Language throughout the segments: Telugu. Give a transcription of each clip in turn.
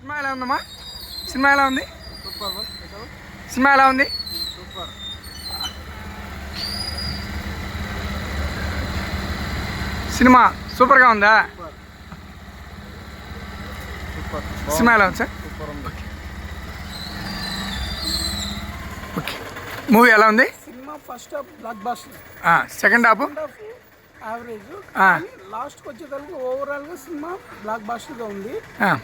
సినిమా ఎలా ఉందమ్మా? సినిమా ఎలా ఉంది? సూపర్. సినిమా ఎలా ఉంది? సూపర్. సినిమా సూపర్గా ఉందా? సూపర్. సినిమా ఎలా ఉంది సార్? సూపర్ ఉంది. ఓకే. మూవీ ఎలా ఉంది? Cinema first half block buster, second half average. లాస్ట్కి వచ్చేసరికి ఓవరాల్గా సినిమా బ్లాక్ బస్టర్గా ఉంది.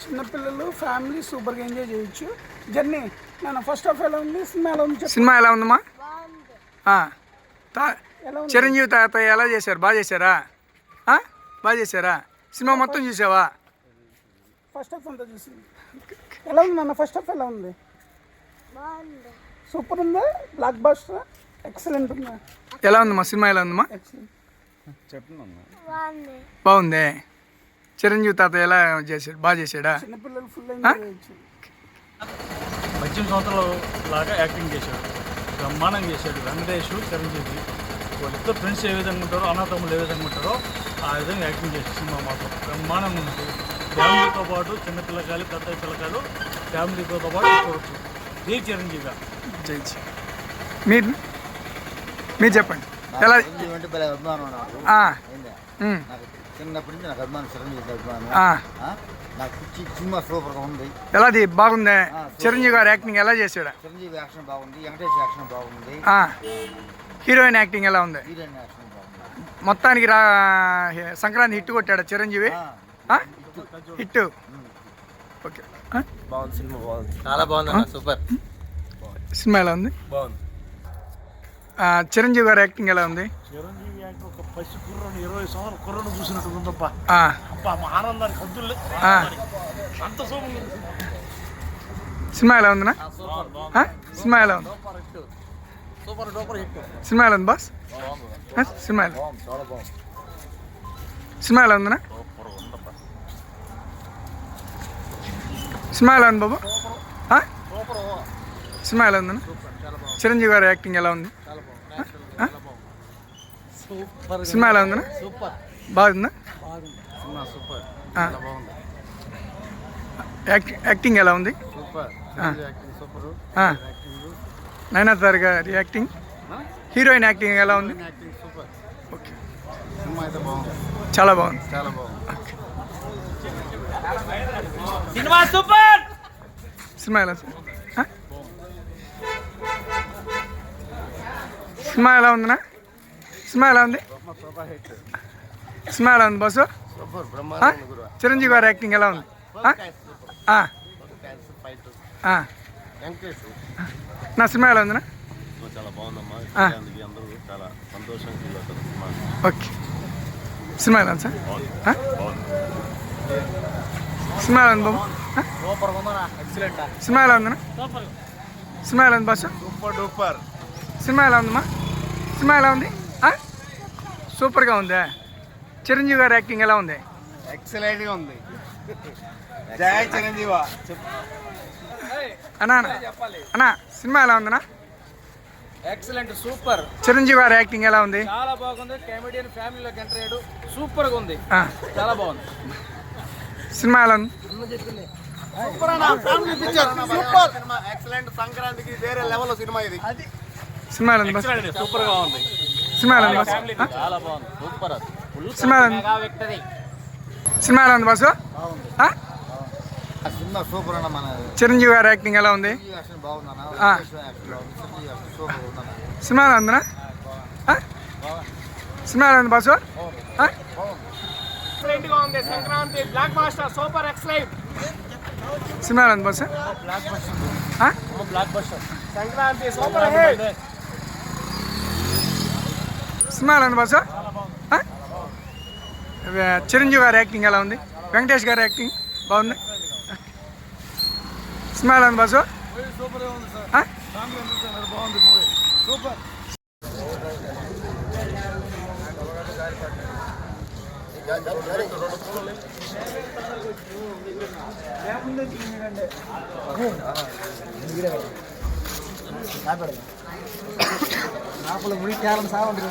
చిన్నపిల్లలు ఫ్యామిలీ సూపర్గా ఎంజాయ్ చేయొచ్చు. జర్నీ నేను ఫస్ట్ హాఫ్ ఎలా ఉంది, సినిమా ఎలా ఉంది? సినిమా ఎలా ఉందమ్మా? ఎలా ఉంది? చిరంజీవి తాతయ్య ఎలా చేశారు? బాగా చేశారా? బాగా చేశారా? సినిమా మొత్తం చూసావా? ఫస్ట్ హాఫ్ అంతా చూసింది. ఎలా ఉంది నాన్న? ఫస్ట్ హాఫ్ ఎలా ఉంది? సూపర్ ఉందా? బ్లాక్ బస్టర్ ఎక్సలెంట్ ఉందా? ఎలా ఉందమ్మా? సినిమా ఎలా ఉందమ్మా? ఎక్సలెంట్. బాగుంది. చిరంజీవి తాతయ్య ఎలా చేశాడు? బాగా చేశాడా? చిన్నపిల్లలు ఫుల్ ఎంజాయ్ చేయొచ్చు. 18 సంవత్సరాలు లాగా యాక్టింగ్ చేశాడు. బ్రహ్మాండంగా చేశాడు. వెంకటేష్, చిరంజీవి వాళ్ళిద్దరు ఫ్రెండ్స్ ఏ విధంగా ఉంటారో, అన్నతమ్ములు ఏ విధంగా ఉంటారో ఆ విధంగా యాక్టింగ్ చేసే సినిమా మాత్రం బ్రహ్మాండంగా ఉంది. ఫ్యామిలీతో పాటు చిన్న పిల్లకాయలు, పెద్ద పిల్లకాయలు ఫ్యామిలీతో పాటు చూడవచ్చు. ఏ చిరంజీవిగా మీరు చెప్పండి ఎలా? చిన్నప్పటి నుంచి నాకు అభిమానం, చిరంజీవి అభిమానం. నాకు సినిమా సూపర్గా ఉంది. ఎలాది? బాగుంది. చిరంజీవి గారు యాక్టింగ్ ఎలా చేశాడా? చిరంజీవి యాక్షన్ బాగుంది. వెంకటేష్ యాక్షన్ బాగుంది. హీరోయిన్ యాక్టింగ్ ఎలా ఉంది? హీరోయిన్ యాక్షన్ బాగుంది. మొత్తానికి సంక్రాంతి హిట్ కొట్టాడా చిరంజీవి? హిట్. ఓకే. బాగుంది. సినిమా బాగుంది. చాలా బాగుంది. సూపర్. సినిమా ఎలా ఉంది? బాగుంది. చిరంజీవి గారు యాక్టింగ్ ఎలా ఉంది? చిరంజీవి యాక్టింగ్ ఒక పసి కుర్రను 20 సంవత్సరాల కుర్రను చూసినట్టు ఉందప్ప. మా ఆనందానికి హద్దులు అంత సూపర్. సినిమా ఎలా ఉందినా? సినిమా ఎలా ఉంది? Super duper hit. సినిమా ఎలా ఉంది బాస్? సినిమా సినిమా ఎలా ఉందినా? సినిమా ఎలా ఉంది బాబు? సినిమా ఎలా ఉందన్నా? చిరంజీవి గారి యాక్టింగ్ ఎలా ఉంది? సినిమా ఎలా ఉందన్నా? బాగుందా? యాక్టింగ్ ఎలా ఉంది? నయనతార గారి యాక్టింగ్, హీరోయిన్ యాక్టింగ్ ఎలా ఉంది? ఓకే. చాలా బాగుంది. Cinema super. సినిమా ఎలా సార్? సినిమా ఎలా ఉందన్నా? సినిమా ఎలా ఉంది? సినిమా ఎలా ఉంది బాసు? చిరంజీవి గారి యాక్టింగ్ ఎలా ఉంది? నా సినిమా ఎలా ఉందన్నా? చాలా బాగుందమ్మా. అందరూ చాలా సంతోషంగా ఓకే. సినిమా ఎలా ఉంది సార్? సినిమా ఎలా ఉంది బాబు? సినిమా ఎలా ఉందన్నా? సినిమా ఎలా ఉంది బాసు? Super duper. సినిమా ఎలా ఉందమ్మా? సినిమా ఎలా ఉంది? సూపర్గా ఉందా? చిరంజీవి గారి యాక్టింగ్ ఎలా ఉంది? ఎక్సలెంట్గా ఉంది. జై చిరంజీవి. అన్నా సినిమా ఎలా ఉందన్నా? Excellent, super. చిరంజీవి గారి యాక్టింగ్ ఎలా ఉంది? చాలా బాగుంది. కామెడియన్ ఫ్యామిలీలోకి ఎంటర్ అయ్యాడు. సూపర్గా ఉంది. చాలా బాగుంది. సినిమా ఎలా ఉంది? Super excellent. సంక్రాంతికి వేరే లెవెల్ సినిమా ఇది. సినిమా ఎలా ఉంది బాస్? సూపర్ గా ఉంది. సినిమా ఎలా ఉంది బాస్? చాలా బాగుంది. సూపర్. సినిమా ఎలా ఉంది? సినిమా ఎలా ఉంది బాసు? సినిమా సూపర్ అన్న. మన చిరంజీవి గారి యాక్టింగ్ ఎలా ఉంది? సినిమా ఎలా ఉందన్నా? సినిమా ఎలా ఉంది బాసు? ఎక్సలెంట్గా ఉంది. Sankranti block buster super excellent. Cinema ఎలా ఉంది boss? Block buster. Sankranti super hit. Cinema ఎలా ఉంది బాసు? చిరంజీవి గారి యాక్టింగ్ ఎలా ఉంది? వెంకటేష్ గారి యాక్టింగ్ బాగుంది. సినిమా ఎలా ఉంది బాసు? సూపర్ ఉంది సార్. బాగుంది. సూపర్. నాపల ముడి కేవలం సాగుంటుంది.